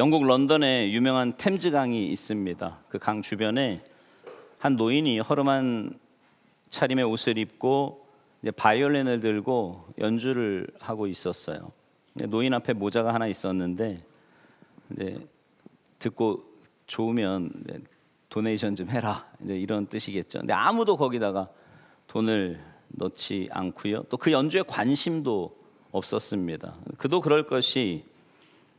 영국 런던에 유명한 템즈 강이 있습니다. 그 강 주변에 한 노인이 허름한 차림의 옷을 입고 이제 바이올린을 들고 연주를 하고 있었어요. 노인 앞에 모자가 하나 있었는데 듣고 좋으면 도네이션 좀 해라, 이제 이런 뜻이겠죠. 근데 아무도 거기다가 돈을 넣지 않고요. 또 그 연주에 관심도 없었습니다. 그도 그럴 것이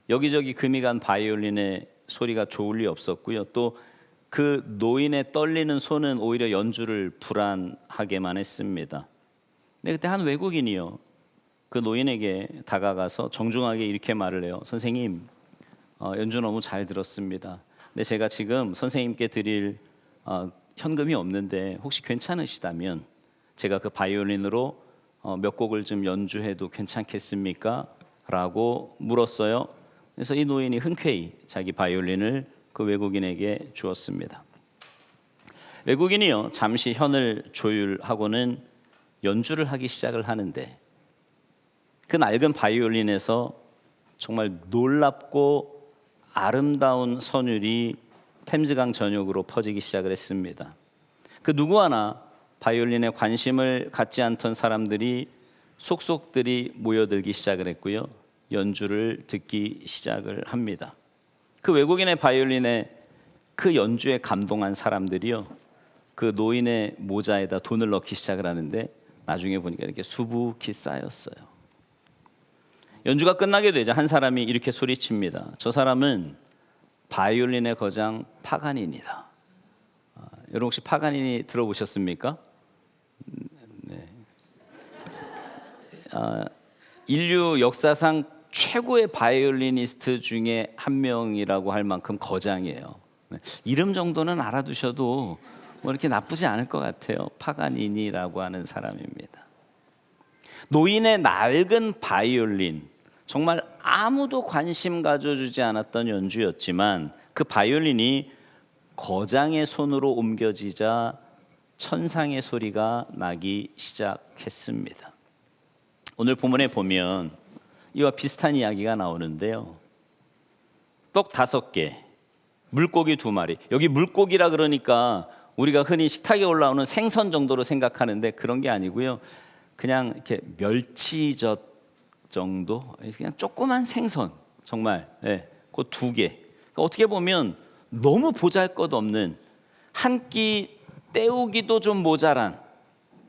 여기저기 금이 간 바이올린의 소리가 좋을 리 없었고요. 또 그 노인의 떨리는 손은 오히려 연주를 불안하게만 했습니다. 근데 그때 한 외국인이요, 그 노인에게 다가가서 정중하게 이렇게 말을 해요. 선생님, 연주 너무 잘 들었습니다. 근데 제가 지금 선생님께 드릴 현금이 없는데 혹시 괜찮으시다면 제가 그 바이올린으로 몇 곡을 좀 연주해도 괜찮겠습니까? 라고 물었어요. 그래서 이 노인이 흔쾌히 자기 바이올린을 그 외국인에게 주었습니다. 외국인이요, 잠시 현을 조율하고는 연주를 하기 시작을 하는데 그 낡은 바이올린에서 정말 놀랍고 아름다운 선율이 템즈강 전역으로 퍼지기 시작을 했습니다. 그 누구 하나 바이올린에 관심을 갖지 않던 사람들이 속속들이 모여들기 시작을 했고요, 연주를 듣기 시작을 합니다. 그 외국인의 바이올린에 그 연주에 감동한 사람들이요, 그 노인의 모자에다 돈을 넣기 시작을 하는데 나중에 보니까 이렇게 수북히 쌓였어요. 연주가 끝나게 되자 한 사람이 이렇게 소리칩니다. 저 사람은 바이올린의 거장 파가니니다. 여러분 혹시 파가니니 들어보셨습니까? 네. 인류 역사상 최고의 바이올리니스트 중에 한 명이라고 할 만큼 거장이에요. 이름 정도는 알아두셔도 뭐 이렇게 나쁘지 않을 것 같아요. 파가니니라고 하는 사람입니다. 노인의 낡은 바이올린, 정말 아무도 관심 가져주지 않았던 연주였지만 그 바이올린이 거장의 손으로 옮겨지자 천상의 소리가 나기 시작했습니다. 오늘 본문에 보면 이와 비슷한 이야기가 나오는데요. 떡 5개, 물고기 2마리. 여기 물고기라 그러니까 우리가 흔히 식탁에 올라오는 생선 정도로 생각하는데 그런 게 아니고요. 그냥 이렇게 멸치젓 정도, 그냥 조그만 생선, 정말 그 2개. 그러니까 어떻게 보면 너무 보잘것없는, 한 끼 때우기도 좀 모자란,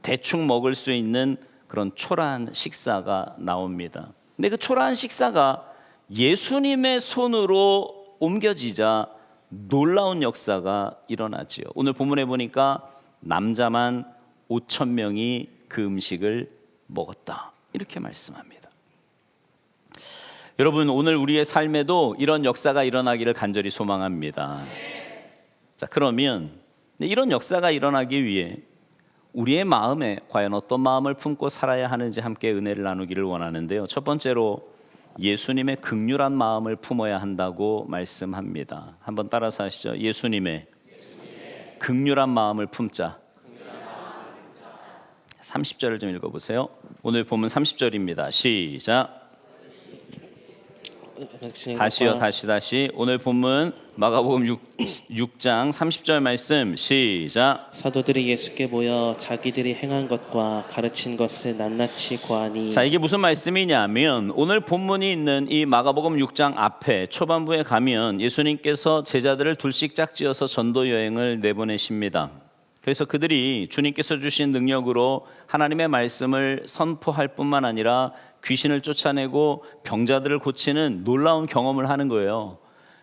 대충 먹을 수 있는 그런 초라한 식사가 나옵니다. 근데 그 초라한 식사가 예수님의 손으로 옮겨지자 놀라운 역사가 일어나지요. 오늘 본문에 보니까 남자만 5,000명이 그 음식을 먹었다, 이렇게 말씀합니다. 여러분, 오늘 우리의 삶에도 이런 역사가 일어나기를 간절히 소망합니다. 자, 그러면 이런 역사가 일어나기 위해 우리의 마음에 과연 어떤 마음을 품고 살아야 하는지 함께 은혜를 나누기를 원하는데요. 첫 번째로 예수님의 긍휼한 마음을 품어야 한다고 말씀합니다. 한번 따라서 하시죠. 예수님의 긍휼한 마음을 품자. 30절을 좀 읽어보세요. 오늘 본문 30절입니다. 시작. 다시. 오늘 본문 마가복음 6장 30절 말씀 시작. 사도들이 예수께 모여 자기들이 행한 것과 가르친 것을 낱낱이 고하니. 자, 이게 무슨 말씀이냐면 오늘 본문이 있는 이 마가복음 6장 앞에 초반부에 가면 예수님께서 제자들을 둘씩 짝지어서 전도 여행을 내보내십니다. 그래서 그들이 주님께서 주신 능력으로 하나님의 말씀을 선포할 뿐만 아니라 귀신을 쫓아내고 병자들을 고치는 놀라운 경험을 하는 거예요.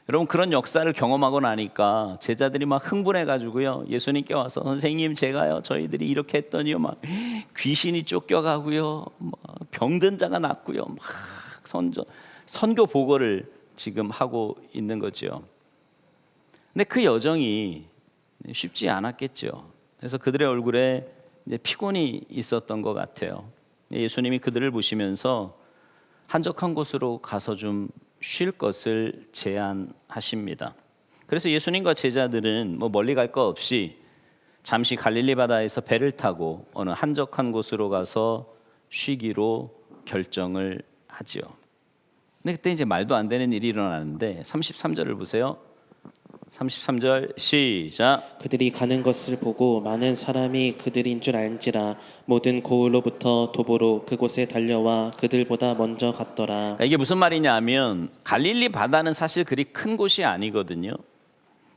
여러분, 그런 역사를 경험하고 나니까 제자들이 막 흥분해가지고요, 예수님께 와서 선생님, 제가요, 저희들이 이렇게 했더니요, 막 귀신이 쫓겨가고요, 병든 자가 낫고요, 막 선교 보고를 지금 하고 있는 거죠. 근데 그 여정이 쉽지 않았겠죠. 그래서 그들의 얼굴에 이제 피곤이 있었던 것 같아요. 예수님이 그들을 보시면서 한적한 곳으로 가서 좀 쉴 것을 제안하십니다. 그래서 예수님과 제자들은 멀리 갈 거 없이 잠시 갈릴리 바다에서 배를 타고 어느 한적한 곳으로 가서 쉬기로 결정을 하지요. 근데 그때 이제 말도 안 되는 일이 일어나는데 33절을 보세요. 33절 시작. 그들이 가는 것을 보고 많은 사람이 그들인 줄 알지라 모든 고을로부터 도보로 그곳에 달려와 그들보다 먼저 갔더라. 그러니까 이게 무슨 말이냐면 갈릴리 바다는 사실 그리 큰 곳이 아니거든요.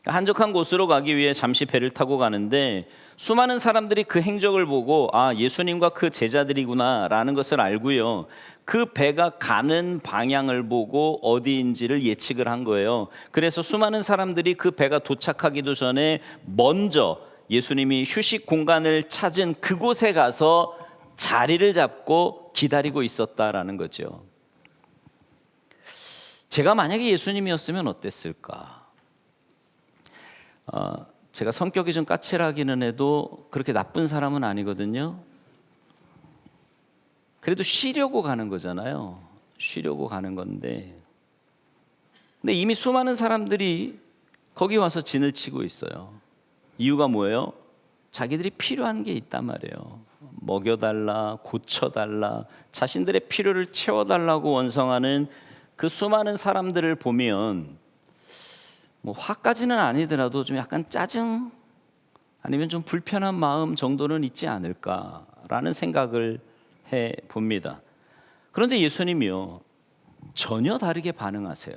한적한 곳으로 가기 위해 잠시 배를 타고 가는데 수많은 사람들이 그 행적을 보고 아, 예수님과 그 제자들이구나라는 것을 알고요. 그 배가 가는 방향을 보고 어디인지를 예측을 한 거예요. 그래서 수많은 사람들이 그 배가 도착하기도 전에 먼저 예수님이 휴식 공간을 찾은 그곳에 가서 자리를 잡고 기다리고 있었다라는 거죠. 제가 만약에 예수님이었으면 어땠을까? 제가 성격이 좀 까칠하기는 해도 그렇게 나쁜 사람은 아니거든요. 그래도 쉬려고 가는 거잖아요. 쉬려고 가는 건데, 근데 이미 수많은 사람들이 거기 와서 진을 치고 있어요. 이유가 뭐예요? 자기들이 필요한 게 있단 말이에요. 먹여달라, 고쳐달라, 자신들의 필요를 채워달라고 원성하는 그 수많은 사람들을 보면 뭐 화까지는 아니더라도 좀 약간 짜증 아니면 좀 불편한 마음 정도는 있지 않을까라는 생각을 해 봅니다. 그런데 예수님이요 전혀 다르게 반응하세요.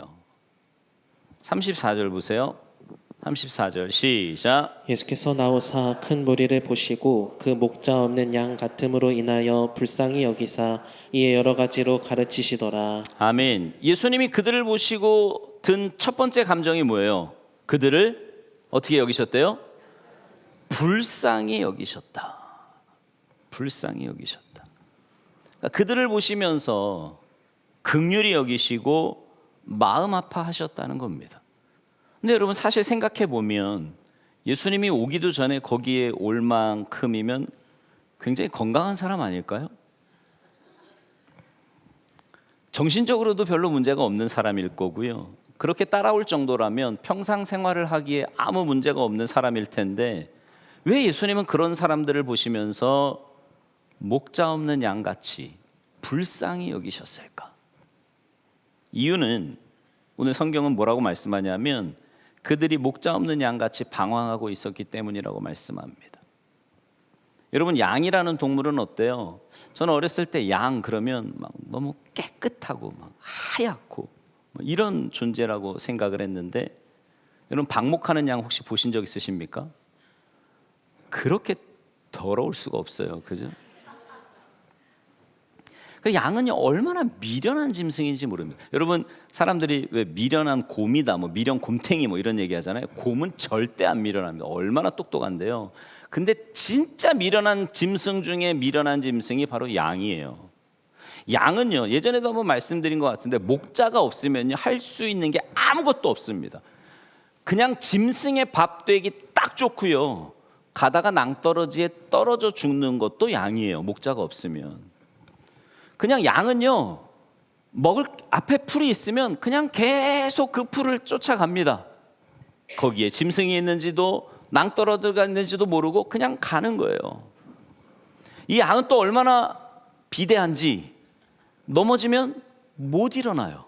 34절 보세요. 34절 시작. 예수께서 나오사 큰 무리를 보시고 그 목자 없는 양 같음으로 인하여 불쌍히 여기사 이에 여러 가지로 가르치시더라. 아멘. 예수님이 그들을 보시고 든 첫 번째 감정이 뭐예요? 그들을 어떻게 여기셨대요? 불쌍히 여기셨다. 불쌍히 여기셨다. 그러니까 그들을 보시면서 긍휼히 여기시고 마음 아파하셨다는 겁니다. 근데 여러분 사실 생각해 보면 예수님이 오기도 전에 거기에 올 만큼이면 굉장히 건강한 사람 아닐까요? 정신적으로도 별로 문제가 없는 사람일 거고요. 그렇게 따라올 정도라면 평상 생활을 하기에 아무 문제가 없는 사람일 텐데 왜 예수님은 그런 사람들을 보시면서 목자 없는 양같이 불쌍히 여기셨을까? 이유는 오늘 성경은 뭐라고 말씀하냐면 그들이 목자 없는 양같이 방황하고 있었기 때문이라고 말씀합니다. 여러분 양이라는 동물은 어때요? 저는 어렸을 때 양 그러면 막 너무 깨끗하고 막 하얗고 이런 존재라고 생각을 했는데 여러분 방목하는 양 혹시 보신 적 있으십니까? 그렇게 더러울 수가 없어요. 그죠? 그 양은 얼마나 미련한 짐승인지 모릅니다. 여러분 사람들이 왜 미련한 곰이다, 뭐 미련 곰탱이 뭐 이런 얘기 하잖아요. 곰은 절대 안 미련합니다. 얼마나 똑똑한데요. 근데 진짜 미련한 짐승 중에 미련한 짐승이 바로 양이에요. 양은요 예전에도 한번 말씀드린 것 같은데 목자가 없으면요 할 수 있는 게 아무것도 없습니다. 그냥 짐승의 밥 되기 딱 좋고요. 가다가 낭떠러지에 떨어져 죽는 것도 양이에요. 목자가 없으면. 그냥 양은요 먹을 앞에 풀이 있으면 그냥 계속 그 풀을 쫓아갑니다. 거기에 짐승이 있는지도 낭떠러지가 있는지도 모르고 그냥 가는 거예요. 이 양은 또 얼마나 비대한지 넘어지면 못 일어나요.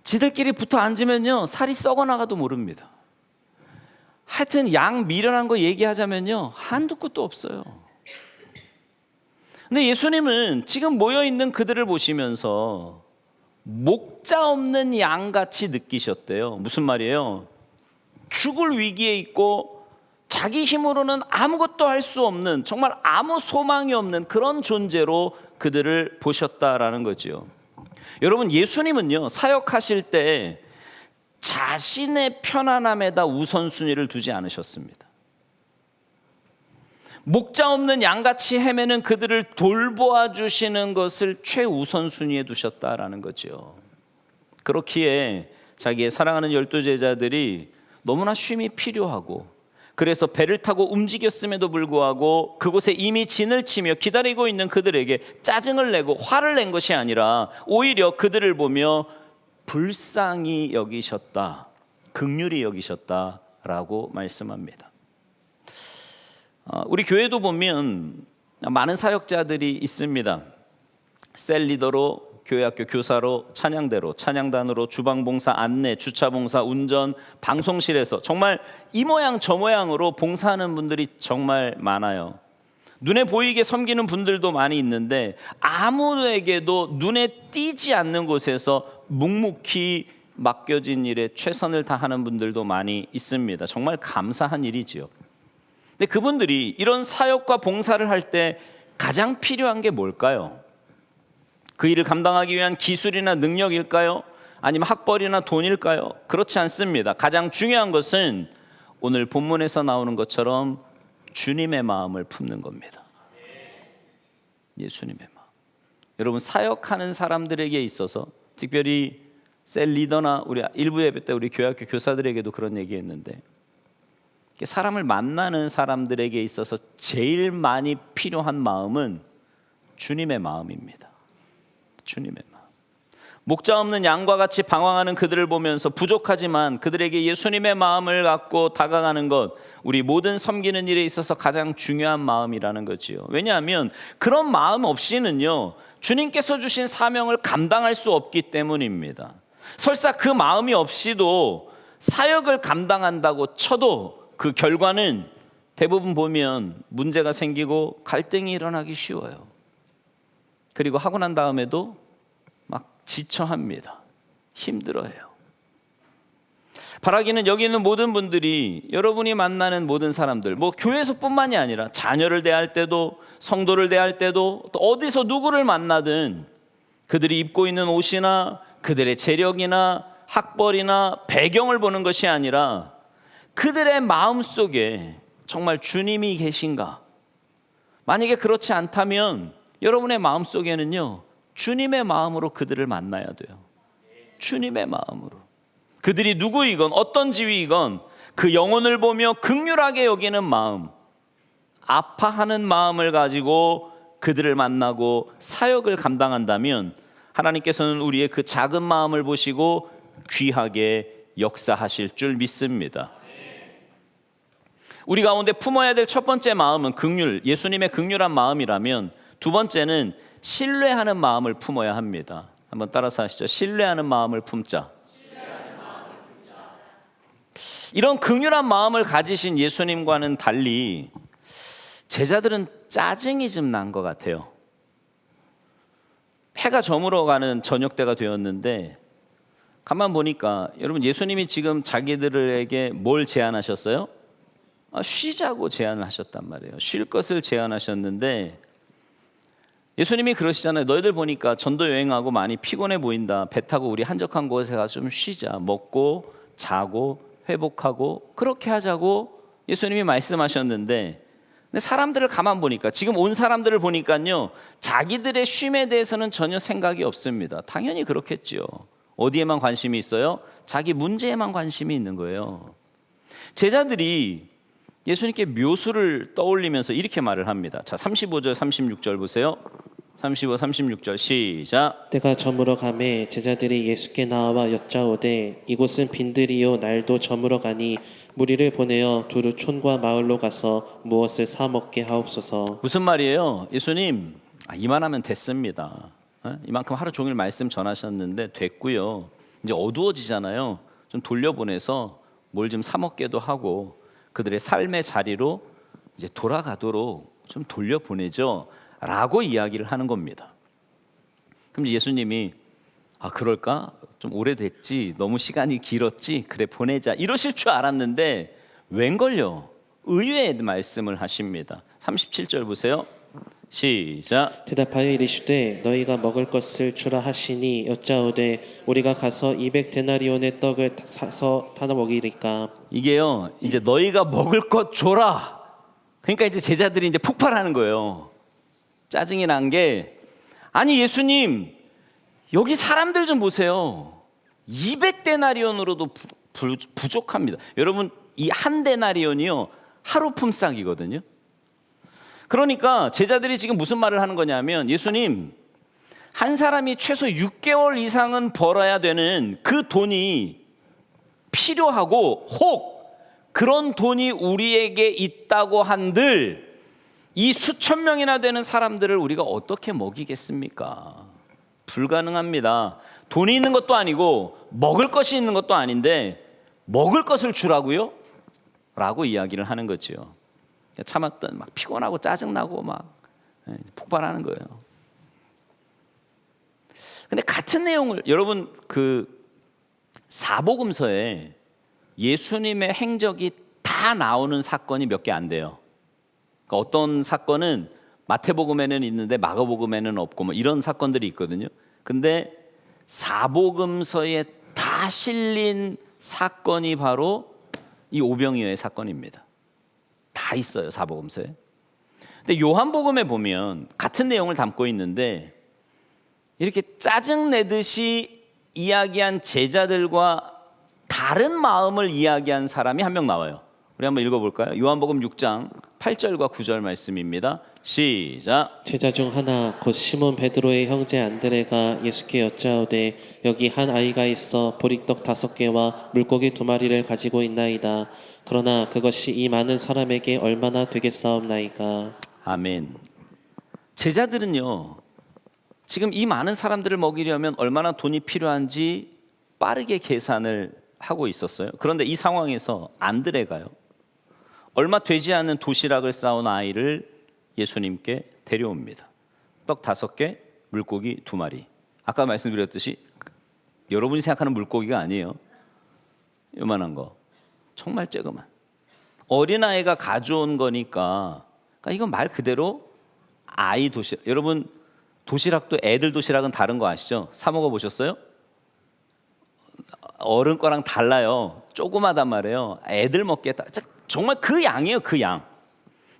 지들끼리 붙어 앉으면요 살이 썩어 나가도 모릅니다. 하여튼 양 미련한 거 얘기하자면요 한두 끝도 없어요. 근데 예수님은 지금 모여있는 그들을 보시면서 목자 없는 양같이 느끼셨대요. 무슨 말이에요? 죽을 위기에 있고 자기 힘으로는 아무것도 할 수 없는 정말 아무 소망이 없는 그런 존재로 그들을 보셨다라는 거죠. 여러분 예수님은요 사역하실 때 자신의 편안함에다 우선순위를 두지 않으셨습니다. 목자 없는 양같이 헤매는 그들을 돌보아 주시는 것을 최우선순위에 두셨다라는 거죠. 그렇기에 자기의 사랑하는 12제자들이 너무나 쉼이 필요하고 그래서 배를 타고 움직였음에도 불구하고 그곳에 이미 진을 치며 기다리고 있는 그들에게 짜증을 내고 화를 낸 것이 아니라 오히려 그들을 보며 불쌍히 여기셨다, 긍휼히 여기셨다라고 말씀합니다. 우리 교회도 보면 많은 사역자들이 있습니다. 셀 리더로 교회학교 교사로, 찬양대로, 찬양단으로, 주방봉사, 안내, 주차봉사, 운전, 방송실에서 정말 이 모양 저 모양으로 봉사하는 분들이 정말 많아요. 눈에 보이게 섬기는 분들도 많이 있는데 아무에게도 눈에 띄지 않는 곳에서 묵묵히 맡겨진 일에 최선을 다하는 분들도 많이 있습니다. 정말 감사한 일이지요. 근데 그분들이 이런 사역과 봉사를 할 때 가장 필요한 게 뭘까요? 그 일을 감당하기 위한 기술이나 능력일까요? 아니면 학벌이나 돈일까요? 그렇지 않습니다. 가장 중요한 것은 오늘 본문에서 나오는 것처럼 주님의 마음을 품는 겁니다. 예수님의 마음. 여러분, 사역하는 사람들에게 있어서, 특별히 셀 리더나 우리 일부 예배 때 우리 교회학교 교사들에게도 그런 얘기했는데, 사람을 만나는 사람들에게 있어서 제일 많이 필요한 마음은 주님의 마음입니다. 주님의 마음. 목자 없는 양과 같이 방황하는 그들을 보면서 부족하지만 그들에게 예수님의 마음을 갖고 다가가는 것, 우리 모든 섬기는 일에 있어서 가장 중요한 마음이라는 거지요. 왜냐하면 그런 마음 없이는요, 주님께서 주신 사명을 감당할 수 없기 때문입니다. 설사 그 마음이 없이도 사역을 감당한다고 쳐도 그 결과는 대부분 보면 문제가 생기고 갈등이 일어나기 쉬워요. 그리고 하고 난 다음에도 막 지쳐합니다. 힘들어해요. 바라기는 여기 있는 모든 분들이, 여러분이 만나는 모든 사람들, 뭐 교회에서뿐만이 아니라 자녀를 대할 때도, 성도를 대할 때도, 또 어디서 누구를 만나든 그들이 입고 있는 옷이나 그들의 재력이나 학벌이나 배경을 보는 것이 아니라 그들의 마음속에 정말 주님이 계신가? 만약에 그렇지 않다면 여러분의 마음속에는요, 주님의 마음으로 그들을 만나야 돼요. 주님의 마음으로. 그들이 누구이건 어떤 지위이건 그 영혼을 보며 긍휼하게 여기는 마음, 아파하는 마음을 가지고 그들을 만나고 사역을 감당한다면 하나님께서는 우리의 그 작은 마음을 보시고 귀하게 역사하실 줄 믿습니다. 우리 가운데 품어야 될 첫 번째 마음은 긍휼, 예수님의 긍휼한 마음이라면, 두 번째는 신뢰하는 마음을 품어야 합니다. 한번 따라서 하시죠. 신뢰하는 마음을 품자. 이런 긍휼한 마음을 가지신 예수님과는 달리 제자들은 짜증이 좀 난 것 같아요. 해가 저물어 가는 저녁 때가 되었는데 가만 보니까 여러분, 예수님이 지금 자기들에게 뭘 제안하셨어요? 쉬자고 제안을 하셨단 말이에요. 쉴 것을 제안하셨는데 예수님이 그러시잖아요. 너희들 보니까 전도 여행하고 많이 피곤해 보인다. 배 타고 우리 한적한 곳에 가서 좀 쉬자. 먹고 자고 회복하고 그렇게 하자고 예수님이 말씀하셨는데, 근데 사람들을 가만 보니까, 지금 온 사람들을 보니까요, 자기들의 쉼에 대해서는 전혀 생각이 없습니다. 당연히 그렇겠지요. 어디에만 관심이 있어요? 자기 문제에만 관심이 있는 거예요. 제자들이 예수님께 묘수를 떠올리면서 이렇게 말을 합니다. 자, 35절 36절 보세요. 35, 36절 시작. 때가 저물어 가매 제자들이 예수께 나와 여짜오되 이곳은 빈들이요 날도 저물어 가니 무리를 보내어 두루 촌과 마을로 가서 무엇을 사 먹게 하옵소서. 무슨 말이에요? 예수님, 이만하면 됐습니다. 이만큼 하루 종일 말씀 전하셨는데 됐고요. 이제 어두워지잖아요. 좀 돌려보내서 뭘 좀 사 먹게도 하고 그들의 삶의 자리로 이제 돌아가도록 좀 돌려보내죠 라고 이야기를 하는 겁니다. 그럼 예수님이 그럴까? 좀 오래됐지, 너무 시간이 길었지, 그래 보내자, 이러실 줄 알았는데 웬걸요? 의외의 말씀을 하십니다. 37절 보세요. 시작. 대답하여 이르시되 너희가 먹을 것을 주라 하시니 여짜오되 우리가 가서 200데나리온의 떡을 사서 타나 먹이리까. 이게요, 이제 너희가 먹을 것 줘라. 그러니까 이제 제자들이 이제 폭발하는 거예요. 짜증이 난 게, 아니 예수님, 여기 사람들 좀 보세요. 200데나리온으로도 부족합니다. 여러분, 이 한 데나리온이요, 하루 품삯이거든요. 그러니까 제자들이 지금 무슨 말을 하는 거냐면, 예수님, 한 사람이 최소 6개월 이상은 벌어야 되는 그 돈이 필요하고, 혹 그런 돈이 우리에게 있다고 한들 이 수천 명이나 되는 사람들을 우리가 어떻게 먹이겠습니까? 불가능합니다. 돈이 있는 것도 아니고 먹을 것이 있는 것도 아닌데 먹을 것을 주라고요? 라고 이야기를 하는 거죠. 참았던 막 피곤하고 짜증나고 막 폭발하는 거예요. 근데 같은 내용을 여러분 그 사복음서에 예수님의 행적이 다 나오는 사건이 몇 개 안 돼요. 그러니까 어떤 사건은 마태복음에는 있는데 마가복음에는 없고 뭐 이런 사건들이 있거든요. 근데 사복음서에 다 실린 사건이 바로 이 오병이어의 사건입니다. 다 있어요, 사복음서에. 근데 요한복음에 보면 같은 내용을 담고 있는데 이렇게 짜증 내듯이 이야기한 제자들과 다른 마음을 이야기한 사람이 한 명 나와요. 우리 한번 읽어볼까요? 요한복음 6장 8절과 9절 말씀입니다. 시작. 제자 중 하나 곧 시몬 베드로의 형제 안드레가 예수께 여짜오되 여기 한 아이가 있어 보리떡 5개와 물고기 2마리를 가지고 있나이다. 그러나 그것이 이 많은 사람에게 얼마나 되겠사옵나이까. 아멘. 제자들은요, 지금 이 많은 사람들을 먹이려면 얼마나 돈이 필요한지 빠르게 계산을 하고 있었어요. 그런데 이 상황에서 안드레가요, 얼마 되지 않은 도시락을 싸온 아이를 예수님께 데려옵니다. 떡 5개, 물고기 2마리. 아까 말씀드렸듯이 여러분이 생각하는 물고기가 아니에요. 요만한 거, 정말 쬐그만 어린아이가 가져온 거니까, 그러니까 이건 말 그대로 아이 도시락. 여러분 도시락도 애들 도시락은 다른 거 아시죠? 사 먹어 보셨어요? 어른 거랑 달라요. 조그마단 말이에요. 애들 먹기에 정말 그 양이에요, 그 양.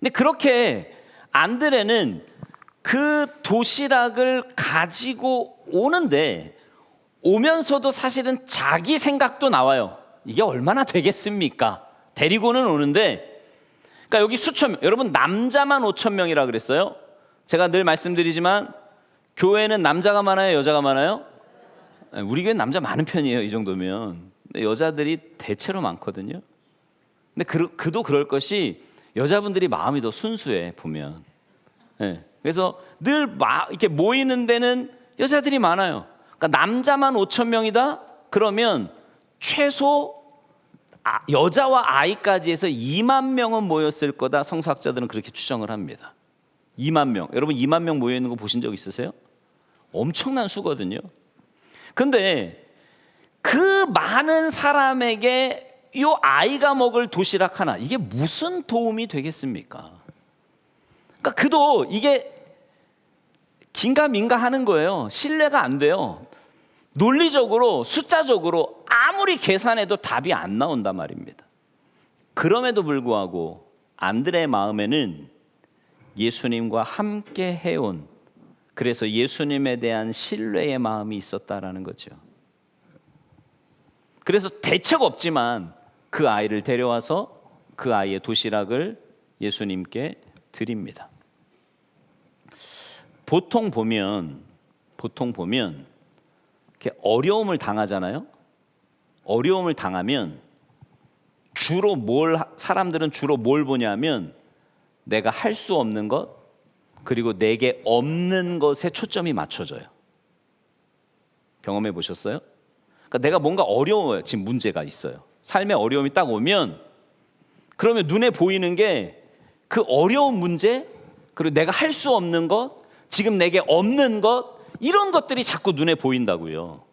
근데 그렇게 안드레는 그 도시락을 가지고 오는데 오면서도 사실은 자기 생각도 나와요. 이게 얼마나 되겠습니까? 데리고는 오는데, 그러니까 여기 수천 명, 여러분 남자만 5천 명이라 그랬어요. 제가 늘 말씀드리지만 교회는 남자가 많아요, 여자가 많아요? 우리 교회는 남자 많은 편이에요, 이 정도면. 근데 여자들이 대체로 많거든요. 근데 그도 그럴 것이 여자분들이 마음이 더 순수해 보면. 네. 그래서 늘 이렇게 모이는 데는 여자들이 많아요. 그러니까 남자만 5천 명이다? 그러면 최소 여자와 아이까지 해서 2만 명은 모였을 거다. 성서학자들은 그렇게 추정을 합니다. 2만 명. 여러분 2만 명 모여 있는 거 보신 적 있으세요? 엄청난 수거든요. 근데 그 많은 사람에게 이 아이가 먹을 도시락 하나, 이게 무슨 도움이 되겠습니까? 그러니까 그도 이게 긴가민가 하는 거예요. 신뢰가 안 돼요. 논리적으로 숫자적으로 아무리 계산해도 답이 안 나온단 말입니다. 그럼에도 불구하고 안드레의 마음에는 예수님과 함께 해온, 그래서 예수님에 대한 신뢰의 마음이 있었다라는 거죠. 그래서 대책 없지만 그 아이를 데려와서 그 아이의 도시락을 예수님께 드립니다. 보통 보면 이렇게 어려움을 당하잖아요. 어려움을 당하면 사람들은 주로 뭘 보냐면 내가 할 수 없는 것, 그리고 내게 없는 것에 초점이 맞춰져요. 경험해 보셨어요? 그러니까 내가 뭔가 어려워요. 지금 문제가 있어요. 삶에 어려움이 딱 오면 그러면 눈에 보이는 게 그 어려운 문제, 그리고 내가 할 수 없는 것, 지금 내게 없는 것, 이런 것들이 자꾸 눈에 보인다고요.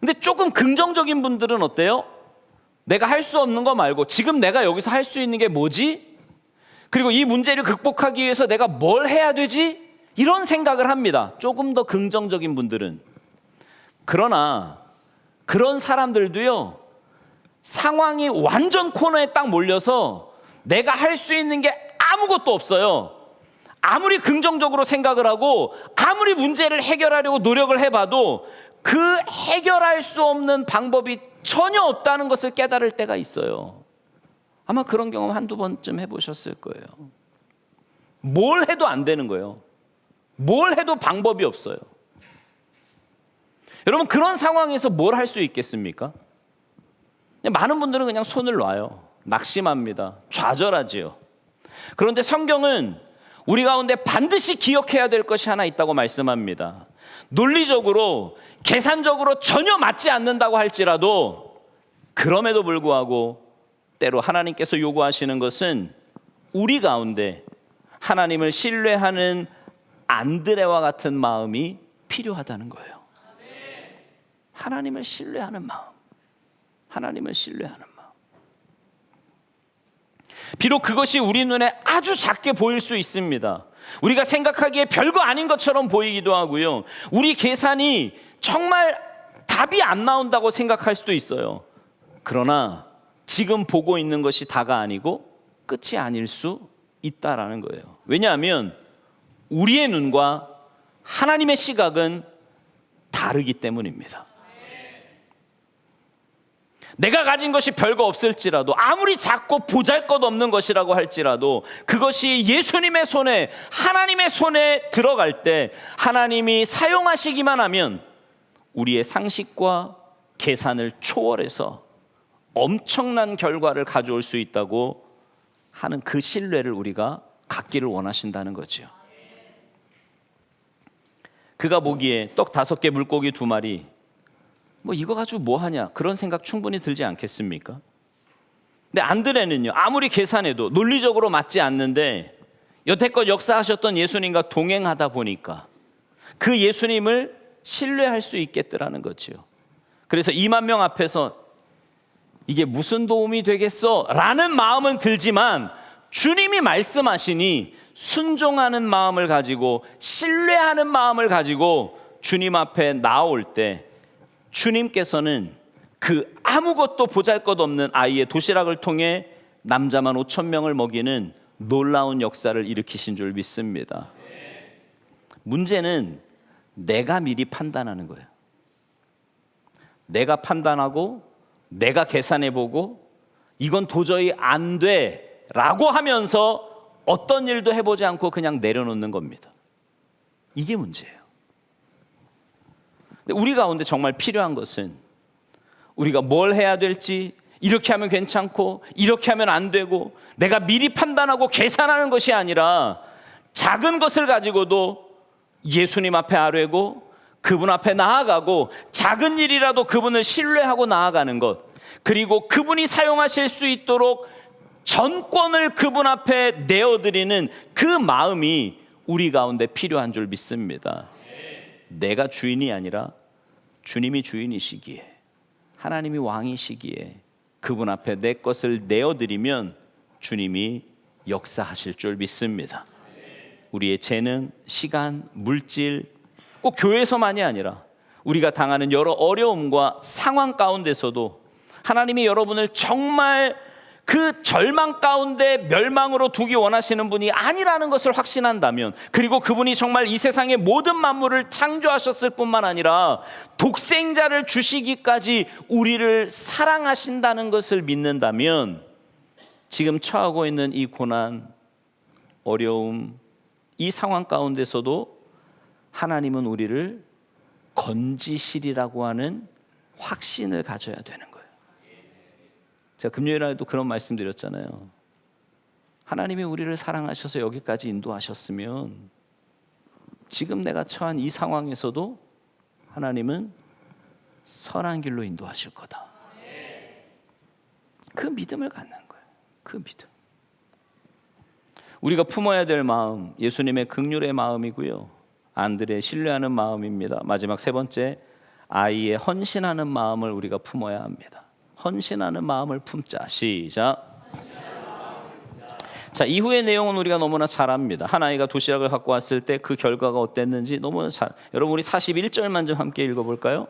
근데 조금 긍정적인 분들은 어때요? 내가 할 수 없는 거 말고 지금 내가 여기서 할 수 있는 게 뭐지? 그리고 이 문제를 극복하기 위해서 내가 뭘 해야 되지? 이런 생각을 합니다. 조금 더 긍정적인 분들은. 그러나 그런 사람들도요, 상황이 완전 코너에 딱 몰려서 내가 할 수 있는 게 아무것도 없어요. 아무리 긍정적으로 생각을 하고 아무리 문제를 해결하려고 노력을 해봐도 그 해결할 수 없는 방법이 전혀 없다는 것을 깨달을 때가 있어요. 아마 그런 경험 한두 번쯤 해보셨을 거예요. 뭘 해도 안 되는 거예요. 뭘 해도 방법이 없어요. 여러분, 그런 상황에서 뭘 할 수 있겠습니까? 많은 분들은 그냥 손을 놔요. 낙심합니다. 좌절하지요. 그런데 성경은 우리 가운데 반드시 기억해야 될 것이 하나 있다고 말씀합니다. 논리적으로, 계산적으로 전혀 맞지 않는다고 할지라도 그럼에도 불구하고 때로 하나님께서 요구하시는 것은 우리 가운데 하나님을 신뢰하는 안드레와 같은 마음이 필요하다는 거예요. 하나님을 신뢰하는 마음. 하나님을 신뢰하는 마음. 비록 그것이 우리 눈에 아주 작게 보일 수 있습니다. 우리가 생각하기에 별거 아닌 것처럼 보이기도 하고요. 우리 계산이 정말 답이 안 나온다고 생각할 수도 있어요. 그러나 지금 보고 있는 것이 다가 아니고 끝이 아닐 수 있다라는 거예요. 왜냐하면 우리의 눈과 하나님의 시각은 다르기 때문입니다. 내가 가진 것이 별거 없을지라도, 아무리 작고 보잘것없는 것이라고 할지라도 그것이 예수님의 손에, 하나님의 손에 들어갈 때 하나님이 사용하시기만 하면 우리의 상식과 계산을 초월해서 엄청난 결과를 가져올 수 있다고 하는 그 신뢰를 우리가 갖기를 원하신다는 거죠. 그가 보기에 떡 5개, 물고기 2마리, 뭐 이거 가지고 뭐 하냐, 그런 생각 충분히 들지 않겠습니까? 근데 안드레는요, 아무리 계산해도 논리적으로 맞지 않는데 여태껏 역사하셨던 예수님과 동행하다 보니까 그 예수님을 신뢰할 수 있겠더라는 거죠. 그래서 2만 명 앞에서 이게 무슨 도움이 되겠어? 라는 마음은 들지만 주님이 말씀하시니 순종하는 마음을 가지고, 신뢰하는 마음을 가지고 주님 앞에 나올 때 주님께서는 그 아무것도 보잘것없는 아이의 도시락을 통해 남자만 5,000명을 먹이는 놀라운 역사를 일으키신 줄 믿습니다. 문제는 내가 미리 판단하는 거예요. 내가 판단하고 내가 계산해보고 이건 도저히 안 돼 라고 하면서 어떤 일도 해보지 않고 그냥 내려놓는 겁니다. 이게 문제예요. 근데 우리 가운데 정말 필요한 것은 우리가 뭘 해야 될지, 이렇게 하면 괜찮고 이렇게 하면 안 되고 내가 미리 판단하고 계산하는 것이 아니라 작은 것을 가지고도 예수님 앞에 아뢰고 그분 앞에 나아가고 작은 일이라도 그분을 신뢰하고 나아가는 것, 그리고 그분이 사용하실 수 있도록 전권을 그분 앞에 내어드리는 그 마음이 우리 가운데 필요한 줄 믿습니다. 내가 주인이 아니라 주님이 주인이시기에, 하나님이 왕이시기에 그분 앞에 내 것을 내어드리면 주님이 역사하실 줄 믿습니다. 우리의 재능, 시간, 물질, 꼭 교회에서만이 아니라 우리가 당하는 여러 어려움과 상황 가운데서도 하나님이 여러분을 정말 그 절망 가운데 멸망으로 두기 원하시는 분이 아니라는 것을 확신한다면, 그리고 그분이 정말 이 세상의 모든 만물을 창조하셨을 뿐만 아니라 독생자를 주시기까지 우리를 사랑하신다는 것을 믿는다면, 지금 처하고 있는 이 고난, 어려움, 이 상황 가운데서도 하나님은 우리를 건지시리라고 하는 확신을 가져야 되는 거예요. 제가 금요일에도 그런 말씀 드렸잖아요. 하나님이 우리를 사랑하셔서 여기까지 인도하셨으면 지금 내가 처한 이 상황에서도 하나님은 선한 길로 인도하실 거다. 그 믿음을 갖는 거예요. 그 믿음. 우리가 품어야 될 마음, 예수님의 긍휼의 마음이고요, 안드레의 신뢰하는 마음입니다. 마지막 3번째, 아이의 헌신하는 마음을 우리가 품어야 합니다. 헌신하는 마음을 품자. 시작. 자, 이후의 내용은 우리가 너무나 잘 압니다. 한 아이가 도시락을 갖고 왔을 때 그 결과가 어땠는지 너무나 잘. 여러분, 우리 41절만 좀 함께 읽어볼까요?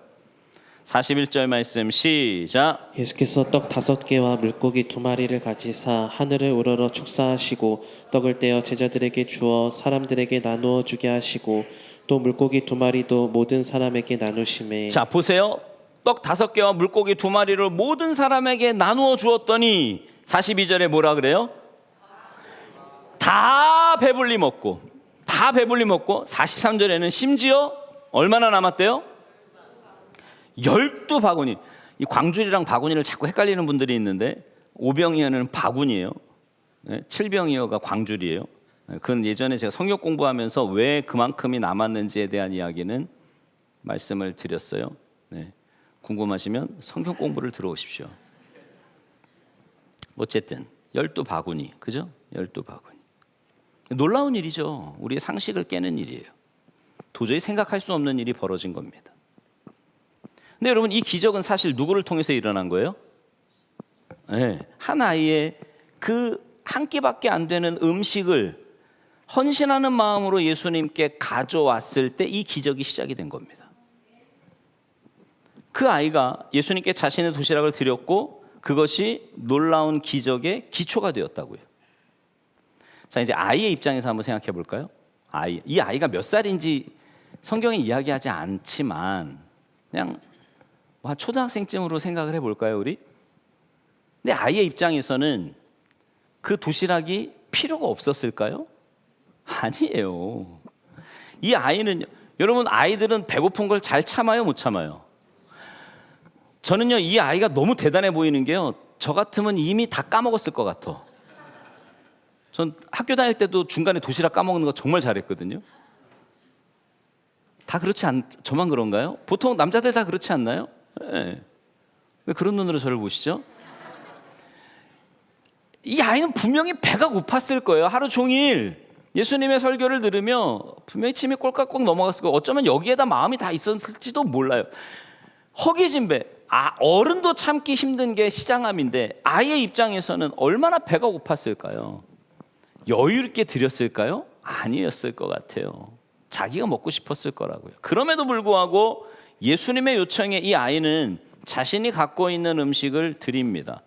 41절 말씀 시작. 예수께서 떡 5개와 물고기 2마리를 가지사 하늘을 우러러 축사하시고 떡을 떼어 제자들에게 주어 사람들에게 나누어 주게 하시고 또 물고기 2마리도 모든 사람에게 나누시매. 자, 보세요. 떡 5개와 물고기 2마리를 모든 사람에게 나누어 주었더니 42절에 뭐라 그래요? 다 배불리 먹고, 다 배불리 먹고 43절에는 심지어 얼마나 남았대요? 12바구니. 이 광줄이랑 바구니를 자꾸 헷갈리는 분들이 있는데 5병이어는 바구니예요. 7병이어가 광줄이에요. 그건 예전에 제가 성경 공부하면서 왜 그만큼이 남았는지에 대한 이야기는 말씀을 드렸어요. 네. 궁금하시면 성경 공부를 들어오십시오. 어쨌든 12바구니, 그죠? 12바구니. 놀라운 일이죠. 우리의 상식을 깨는 일이에요. 도저히 생각할 수 없는 일이 벌어진 겁니다. 근데 여러분, 이 기적은 사실 누구를 통해서 일어난 거예요? 네. 한 아이의 그 한 끼밖에 안 되는 음식을 헌신하는 마음으로 예수님께 가져왔을 때 이 기적이 시작이 된 겁니다. 그 아이가 예수님께 자신의 도시락을 드렸고 그것이 놀라운 기적의 기초가 되었다고요. 자, 이제 아이의 입장에서 한번 생각해 볼까요? 이 아이가 몇 살인지 성경에 이야기하지 않지만 그냥 초등학생쯤으로 생각을 해볼까요, 우리? 근데 아이의 입장에서는 그 도시락이 필요가 없었을까요? 아니에요. 이 아이는, 여러분, 아이들은 배고픈 걸 잘 참아요, 못 참아요? 저는요, 이 아이가 너무 대단해 보이는 게요, 저 같으면 이미 다 까먹었을 것 같아. 전 학교 다닐 때도 중간에 도시락 까먹는 거 정말 잘했거든요. 다 저만 그런가요? 보통 남자들 다 그렇지 않나요? 네. 왜 그런 눈으로 저를 보시죠? 이 아이는 분명히 배가 고팠을 거예요. 하루 종일 예수님의 설교를 들으며 분명히 침이 꼴깍꼴 넘어갔을 거예요. 어쩌면 여기에다 마음이 다 있었을지도 몰라요. 허기진 배. 어른도 참기 힘든 게 시장암인데 아이의 입장에서는 얼마나 배가 고팠을까요? 여유 있게 드렸을까요? 아니었을 것 같아요. 자기가 먹고 싶었을 거라고요. 그럼에도 불구하고 예수님의 요청에 이 아이는 자신이 갖고 있는 음식을 드립니다.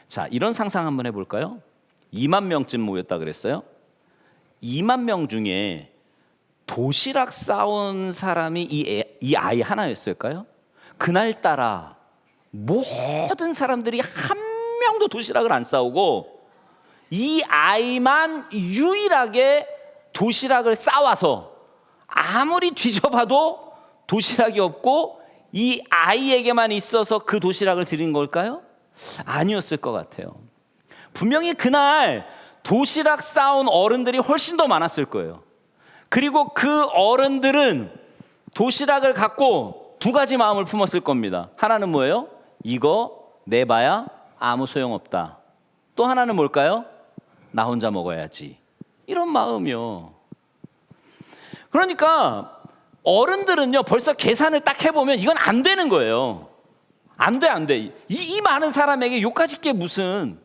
자, 이런 상상 한번 해볼까요? 2만 명쯤 모였다 그랬어요. 2만 명 중에 도시락 싸온 사람이 이 아이 하나였을까요? 그날따라 모든 사람들이 한 명도 도시락을 안 싸오고 이 아이만 유일하게 도시락을 싸와서 아무리 뒤져봐도 도시락이 없고 이 아이에게만 있어서 그 도시락을 드린 걸까요? 아니었을 것 같아요. 분명히 그날 도시락 싸온 어른들이 훨씬 더 많았을 거예요. 그리고 그 어른들은 도시락을 갖고 두 가지 마음을 품었을 겁니다. 하나는 뭐예요? 이거 내봐야 아무 소용없다. 또 하나는 뭘까요? 나 혼자 먹어야지. 이런 마음이요. 그러니까 어른들은요, 벌써 계산을 딱 해보면 이건 안 되는 거예요. 안 돼. 이 많은 사람에게 요까짓 게 무슨.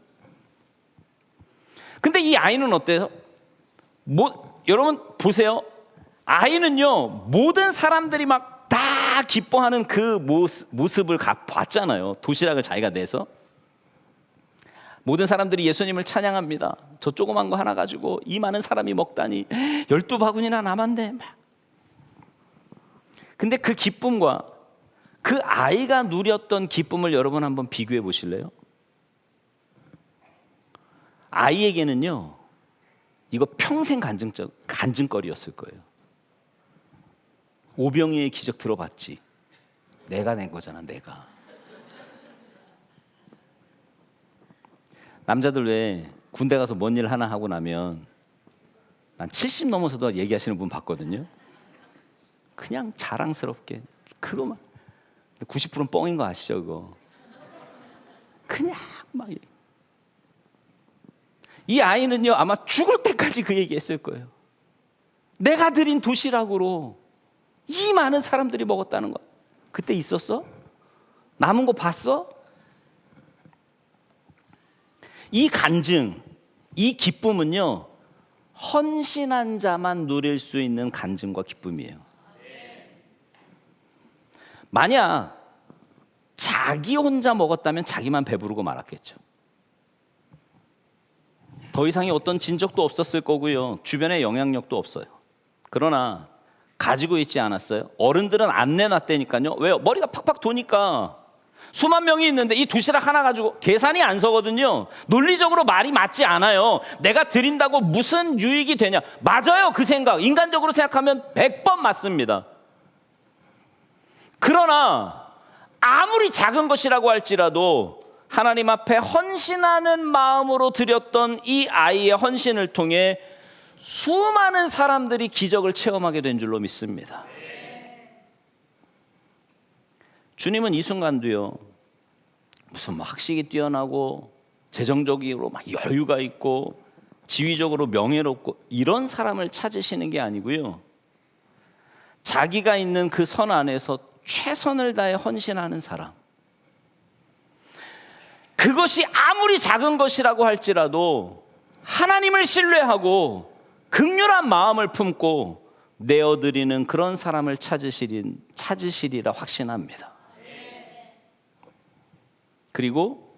근데 이 아이는 어때요? 여러분 보세요. 아이는요, 모든 사람들이 막 다 기뻐하는 그 모습을 봤잖아요. 도시락을 자기가 내서. 모든 사람들이 예수님을 찬양합니다. 저 조그만 거 하나 가지고 이 많은 사람이 먹다니 12바구니나 남았네. 근데 그 기쁨과 그 아이가 누렸던 기쁨을 여러분 한번 비교해 보실래요? 아이에게는요, 이거 평생 간증거리였을 거예요. 오병이의 기적 들어봤지? 내가 낸 거잖아, 내가. 남자들 왜 군대 가서 뭔 일 하나 하고 나면 난 70 넘어서도 얘기하시는 분 봤거든요. 그냥 자랑스럽게 그거만. 90%는 뻥인 거 아시죠, 그거? 그냥 막. 이 아이는요, 아마 죽을 때까지 그 얘기했을 거예요. 내가 드린 도시락으로 이 많은 사람들이 먹었다는 거. 그때 있었어? 남은 거 봤어? 이 간증, 이 기쁨은요, 헌신한 자만 누릴 수 있는 간증과 기쁨이에요. 만약 자기 혼자 먹었다면 자기만 배부르고 말았겠죠. 더 이상의 어떤 진적도 없었을 거고요. 주변에 영향력도 없어요. 그러나 가지고 있지 않았어요. 어른들은 안 내놨다니까요. 왜요? 머리가 팍팍 도니까. 수만 명이 있는데 이 도시락 하나 가지고 계산이 안 서거든요. 논리적으로 말이 맞지 않아요. 내가 드린다고 무슨 유익이 되냐. 맞아요, 그 생각. 인간적으로 생각하면 100번 맞습니다. 그러나 아무리 작은 것이라고 할지라도 하나님 앞에 헌신하는 마음으로 드렸던 이 아이의 헌신을 통해 수많은 사람들이 기적을 체험하게 된 줄로 믿습니다. 주님은 이 순간도요, 무슨 막 학식이 뛰어나고 재정적으로 막 여유가 있고 지위적으로 명예롭고 이런 사람을 찾으시는 게 아니고요, 자기가 있는 그 선 안에서 최선을 다해 헌신하는 사람, 그것이 아무리 작은 것이라고 할지라도 하나님을 신뢰하고 긍휼한 마음을 품고 내어드리는 그런 사람을 찾으시리라 확신합니다. 그리고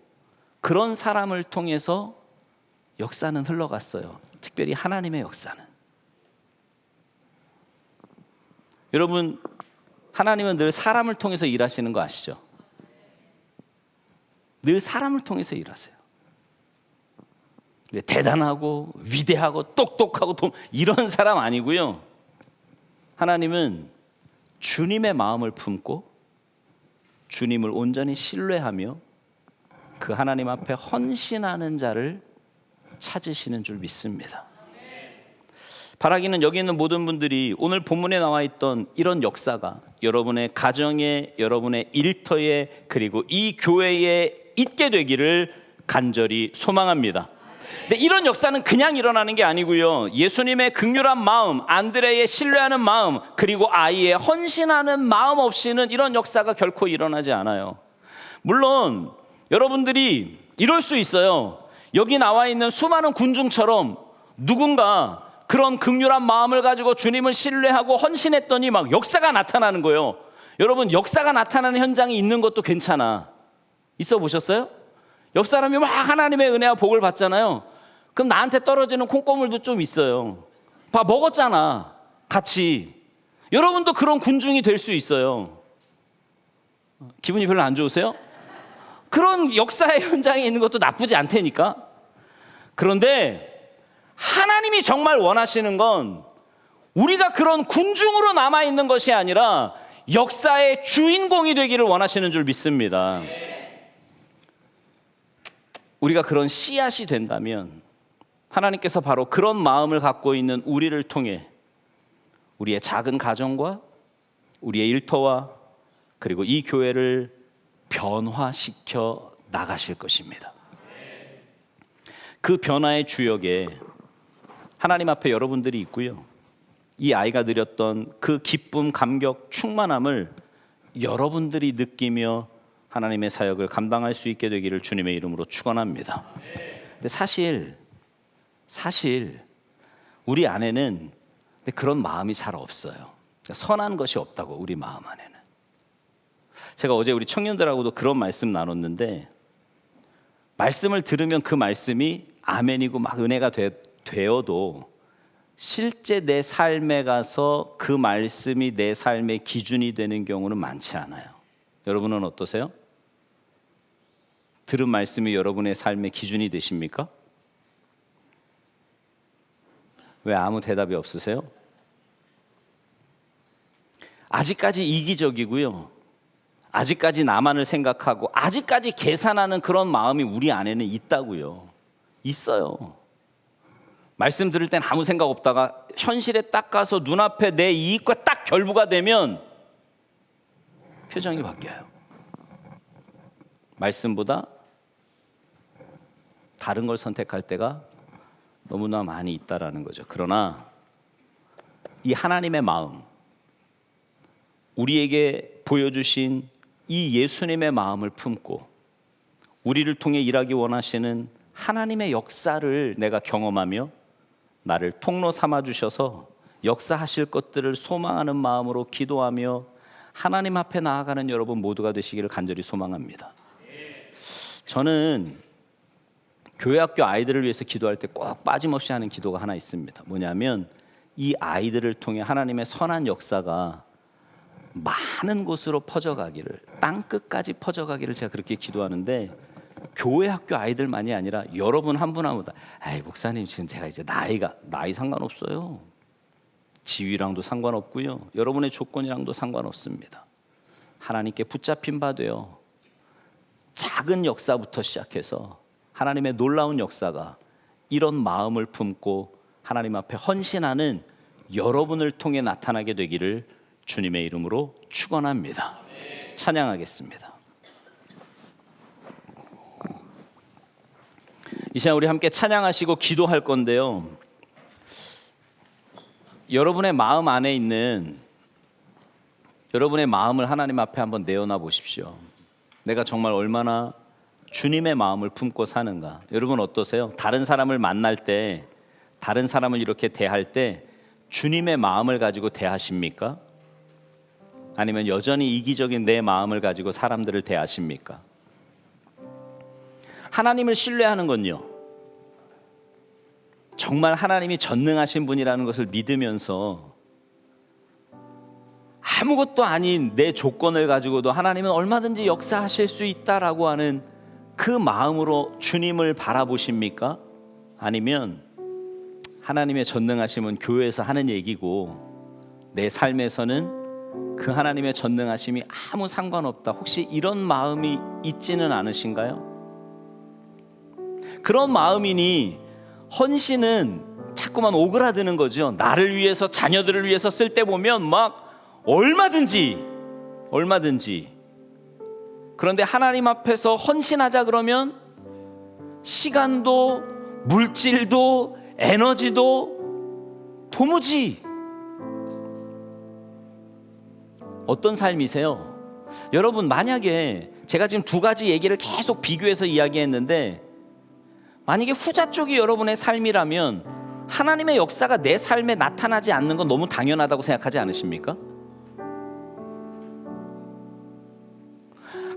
그런 사람을 통해서 역사는 흘러갔어요. 특별히 하나님의 역사는. 여러분, 하나님은 늘 사람을 통해서 일하시는 거 아시죠? 늘 사람을 통해서 일하세요. 대단하고 위대하고 똑똑하고 이런 사람 아니고요, 하나님은 주님의 마음을 품고 주님을 온전히 신뢰하며 그 하나님 앞에 헌신하는 자를 찾으시는 줄 믿습니다. 바라기는 여기 있는 모든 분들이 오늘 본문에 나와 있던 이런 역사가 여러분의 가정에, 여러분의 일터에, 그리고 이 교회에 있게 되기를 간절히 소망합니다. 근데 이런 역사는 그냥 일어나는 게 아니고요, 예수님의 긍휼한 마음, 안드레의 신뢰하는 마음, 그리고 아이의 헌신하는 마음 없이는 이런 역사가 결코 일어나지 않아요. 물론 여러분들이 이럴 수 있어요. 여기 나와 있는 수많은 군중처럼 누군가 그런 긍휼한 마음을 가지고 주님을 신뢰하고 헌신했더니 막 역사가 나타나는 거예요. 여러분, 역사가 나타나는 현장이 있는 것도 괜찮아. 있어 보셨어요? 옆 사람이 막 하나님의 은혜와 복을 받잖아요. 그럼 나한테 떨어지는 콩고물도 좀 있어요. 봐, 먹었잖아, 같이. 여러분도 그런 군중이 될 수 있어요. 기분이 별로 안 좋으세요? 그런 역사의 현장에 있는 것도 나쁘지 않다니까. 그런데 하나님이 정말 원하시는 건 우리가 그런 군중으로 남아있는 것이 아니라 역사의 주인공이 되기를 원하시는 줄 믿습니다. 우리가 그런 씨앗이 된다면 하나님께서 바로 그런 마음을 갖고 있는 우리를 통해 우리의 작은 가정과 우리의 일터와 그리고 이 교회를 변화시켜 나가실 것입니다. 그 변화의 주역에 하나님 앞에 여러분들이 있고요, 이 아이가 누렸던 그 기쁨, 감격, 충만함을 여러분들이 느끼며 하나님의 사역을 감당할 수 있게 되기를 주님의 이름으로 축원합니다. 근데 사실 우리 안에는 그런 마음이 잘 없어요. 그러니까 선한 것이 없다고, 우리 마음 안에는. 제가 어제 우리 청년들하고도 그런 말씀 나눴는데, 말씀을 들으면 그 말씀이 아멘이고 막 은혜가 되어도 실제 내 삶에 가서 그 말씀이 내 삶의 기준이 되는 경우는 많지 않아요. 여러분은 어떠세요? 들은 말씀이 여러분의 삶의 기준이 되십니까? 왜 아무 대답이 없으세요? 아직까지 이기적이고요, 아직까지 나만을 생각하고 아직까지 계산하는 그런 마음이 우리 안에는 있다고요. 있어요. 말씀 들을 땐 아무 생각 없다가 현실에 딱 가서 눈앞에 내 이익과 딱 결부가 되면 표정이 바뀌어요. 말씀보다 다른 걸 선택할 때가 너무나 많이 있다라는 거죠. 그러나 이 하나님의 마음, 우리에게 보여주신 이 예수님의 마음을 품고 우리를 통해 일하기 원하시는 하나님의 역사를 내가 경험하며 나를 통로 삼아 주셔서 역사하실 것들을 소망하는 마음으로 기도하며 하나님 앞에 나아가는 여러분 모두가 되시기를 간절히 소망합니다. 저는 교회학교 아이들을 위해서 기도할 때 꼭 빠짐없이 하는 기도가 하나 있습니다. 뭐냐면 이 아이들을 통해 하나님의 선한 역사가 많은 곳으로 퍼져가기를, 땅끝까지 퍼져가기를 제가 그렇게 기도하는데, 교회 학교 아이들만이 아니라 여러분 한 분 한 분 다, 아이 목사님 지금 제가 이제 나이 상관없어요. 지위랑도 상관없고요, 여러분의 조건이랑도 상관없습니다. 하나님께 붙잡힌 바 되어 작은 역사부터 시작해서 하나님의 놀라운 역사가 이런 마음을 품고 하나님 앞에 헌신하는 여러분을 통해 나타나게 되기를 주님의 이름으로 축원합니다. 찬양하겠습니다. 이 시간 우리 함께 찬양하시고 기도할 건데요, 여러분의 마음 안에 있는 여러분의 마음을 하나님 앞에 한번 내어놔 보십시오. 내가 정말 얼마나 주님의 마음을 품고 사는가. 여러분 어떠세요? 다른 사람을 만날 때, 다른 사람을 이렇게 대할 때 주님의 마음을 가지고 대하십니까? 아니면 여전히 이기적인 내 마음을 가지고 사람들을 대하십니까? 하나님을 신뢰하는 건요, 정말 하나님이 전능하신 분이라는 것을 믿으면서 아무것도 아닌 내 조건을 가지고도 하나님은 얼마든지 역사하실 수 있다라고 하는 그 마음으로 주님을 바라보십니까? 아니면 하나님의 전능하심은 교회에서 하는 얘기고 내 삶에서는 그 하나님의 전능하심이 아무 상관없다, 혹시 이런 마음이 있지는 않으신가요? 그런 마음이니 헌신은 자꾸만 오그라드는 거죠. 나를 위해서, 자녀들을 위해서 쓸 때 보면 막 얼마든지. 그런데 하나님 앞에서 헌신하자 그러면 시간도 물질도 에너지도 도무지. 어떤 삶이세요? 여러분, 만약에 제가 지금 두 가지 얘기를 계속 비교해서 이야기했는데, 만약에 후자 쪽이 여러분의 삶이라면 하나님의 역사가 내 삶에 나타나지 않는 건 너무 당연하다고 생각하지 않으십니까?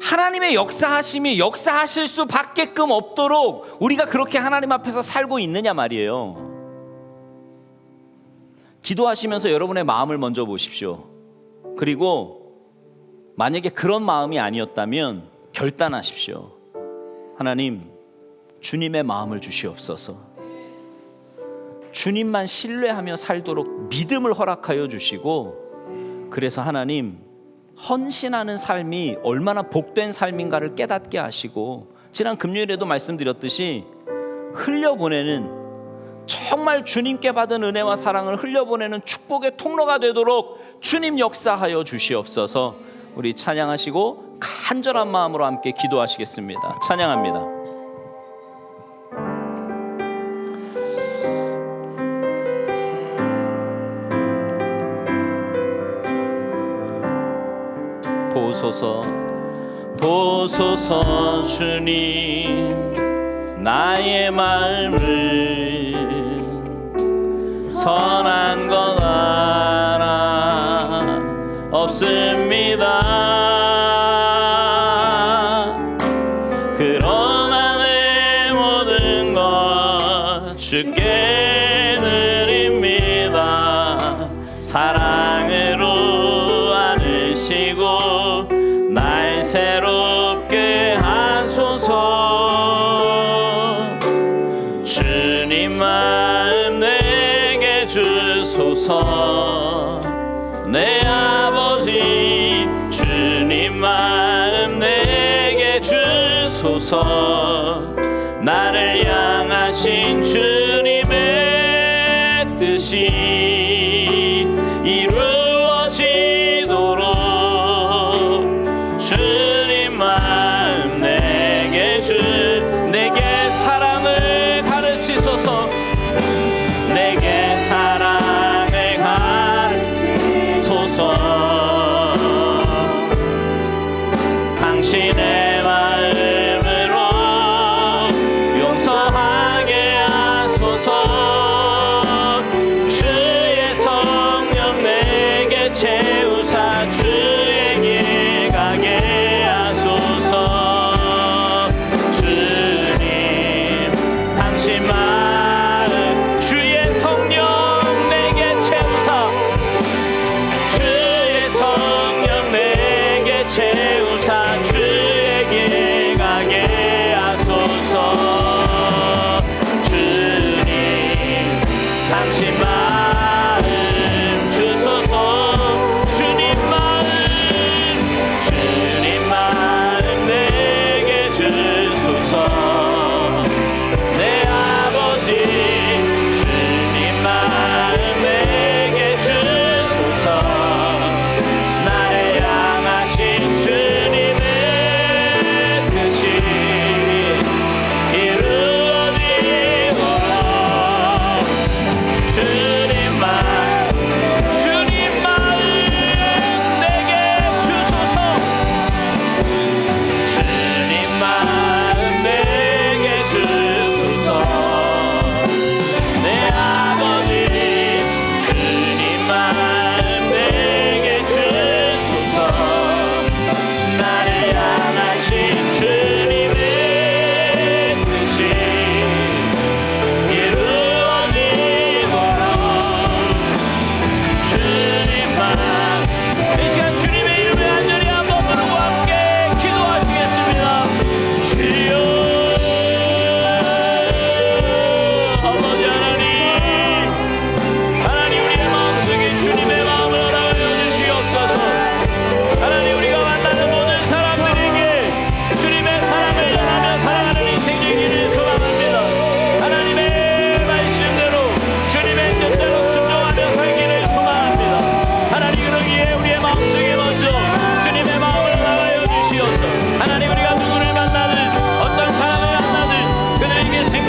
하나님의 역사하심이 역사하실 수밖에끔 없도록 우리가 그렇게 하나님 앞에서 살고 있느냐 말이에요. 기도하시면서 여러분의 마음을 먼저 보십시오. 그리고 만약에 그런 마음이 아니었다면 결단하십시오. 하나님, 주님의 마음을 주시옵소서. 주님만 신뢰하며 살도록 믿음을 허락하여 주시고, 그래서 하나님, 헌신하는 삶이 얼마나 복된 삶인가를 깨닫게 하시고, 지난 금요일에도 말씀드렸듯이 흘려보내는, 정말 주님께 받은 은혜와 사랑을 흘려보내는 축복의 통로가 되도록 주님 역사하여 주시옵소서. 우리 찬양하시고 간절한 마음으로 함께 기도하시겠습니다. 찬양합니다. 보소서 주님, 나의 마음을 선한 것 하나 없습니다. 그러나 내 모든 것 주께 드립니다. 사랑으로 안으시고 날 새롭게 하소서. 주님 마음 내게 주소서. 내 아버지, 주님 마음 내게 주소서. 나를 향하신 주님의 뜻이 이루어지도록 내게 사랑을 가르치소서. 내게 사랑을 가르치소서. 당신의 마음으로 용서하게 하소서. 주의 성령 내게 채우사 주의 길 가게 하소서.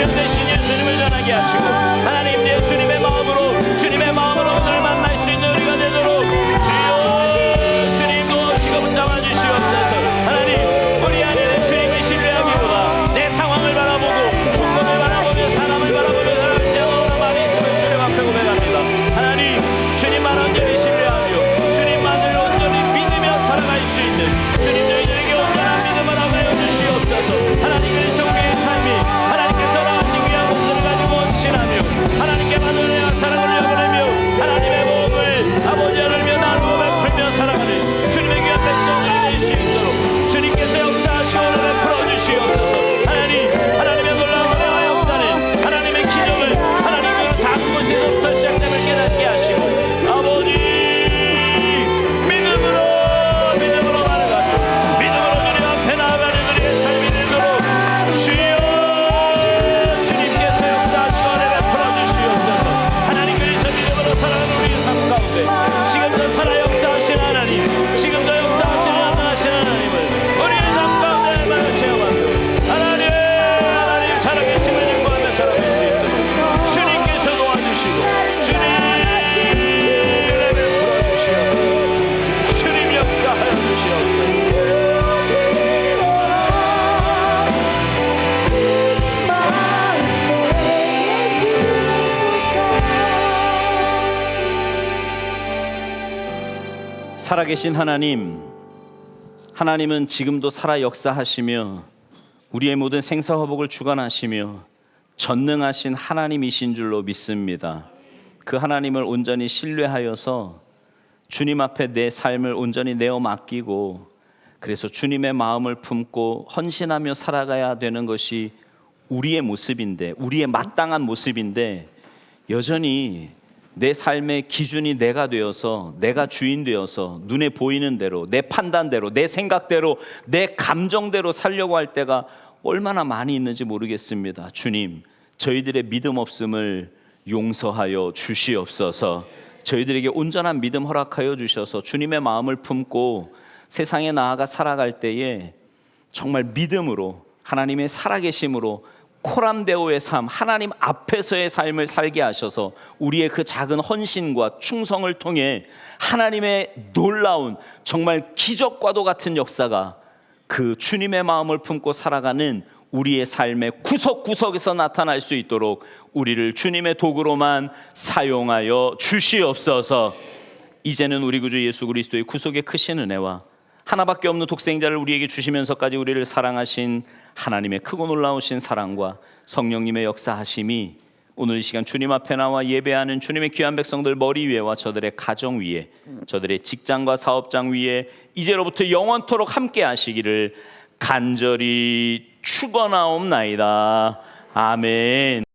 주님 대신 예수님을 전하게 하시고 하나님 예수님의 마음으로 오늘 만날 수 있는 우리가 되도록 주여 주님도 지금은 잡아주시옵소서. 하나님 우리 안에는 주님을 신뢰하기보다 내 상황을 바라보고 조건을 바라보며 사람을 바라보며 사람을 세워오라 많이 있으면 주님 앞에 고백합니다. 하나님 주님만 온전히 신뢰하며 주님만을 온전히 믿으며 살아갈 수 있는 주님 저희들에게 온전한 믿음을 하여 주시옵소서. 하나님 그리스도 우리의 삶이 하나님께서 나하신 귀한 것들을 가지고 헌신하며 하나님께 받은 은혜와 사랑을 여겨내며 하나님의 복을 아버지 하나님의 나누어 베풀며 살아가는 주님의 귀한 백성들이 될 수 있도록 주님께서 역사하시고 오늘 베풀어 주시옵소서. 하나님의 놀라운 은혜와 역사는 하나님의 기적을 하나님의 작은 곳에서부터 시작됨을 깨닫게 하시고 아버지 믿음으로 나아가며 믿음으로 주님 앞에 나아가는 우리의 삶이 되도록 주여 주님께서 역사하시고 은혜 베풀어 주시옵소서. 하나님 그리스도 믿음으로 살아가는 우리의 삶 가운데 지금도 살아 역사하시는 하나님 지금도 역사하시는 하나님을 우리의 삶 가운데 얼마나 체험하며 하나님 살아계심을 증거하며 살아갈 수 있도록 주님께서 도와주시고 주님 베풀어 주시옵소서. 주님 역사하여 주시옵소서. 살아계신 하나님은 지금도 살아 역사하시며 우리의 모든 생사화복을 주관하시며 전능하신 하나님이신 줄로 믿습니다. 그 하나님을 온전히 신뢰하여서 주님 앞에 내 삶을 온전히 내어 맡기고 그래서 주님의 마음을 품고 헌신하며 살아가야 되는 것이 우리의 모습인데 우리의 마땅한 모습인데 여전히 내 삶의 기준이 내가 되어서 내가 주인 되어서 눈에 보이는 대로 내 판단대로 내 생각대로 내 감정대로 살려고 할 때가 얼마나 많이 있는지 모르겠습니다. 주님 저희들의 믿음 없음을 용서하여 주시옵소서. 저희들에게 온전한 믿음 허락하여 주셔서 주님의 마음을 품고 세상에 나아가 살아갈 때에 정말 믿음으로 하나님의 살아계심으로 코람데오의 삶 하나님 앞에서의 삶을 살게 하셔서 우리의 그 작은 헌신과 충성을 통해 하나님의 놀라운 정말 기적과도 같은 역사가 그 주님의 마음을 품고 살아가는 우리의 삶의 구석구석에서 나타날 수 있도록 우리를 주님의 도구로만 사용하여 주시옵소서. 이제는 우리 구주 예수 그리스도의 구속의 크신 은혜와 하나밖에 없는 독생자를 우리에게 주시면서까지 우리를 사랑하신 하나님의 크고 놀라우신 사랑과 성령님의 역사하심이 오늘 이 시간 주님 앞에 나와 예배하는 주님의 귀한 백성들 머리 위에와 저들의 가정 위에 저들의 직장과 사업장 위에 이제로부터 영원토록 함께 하시기를 간절히 축원하옵나이다. 아멘.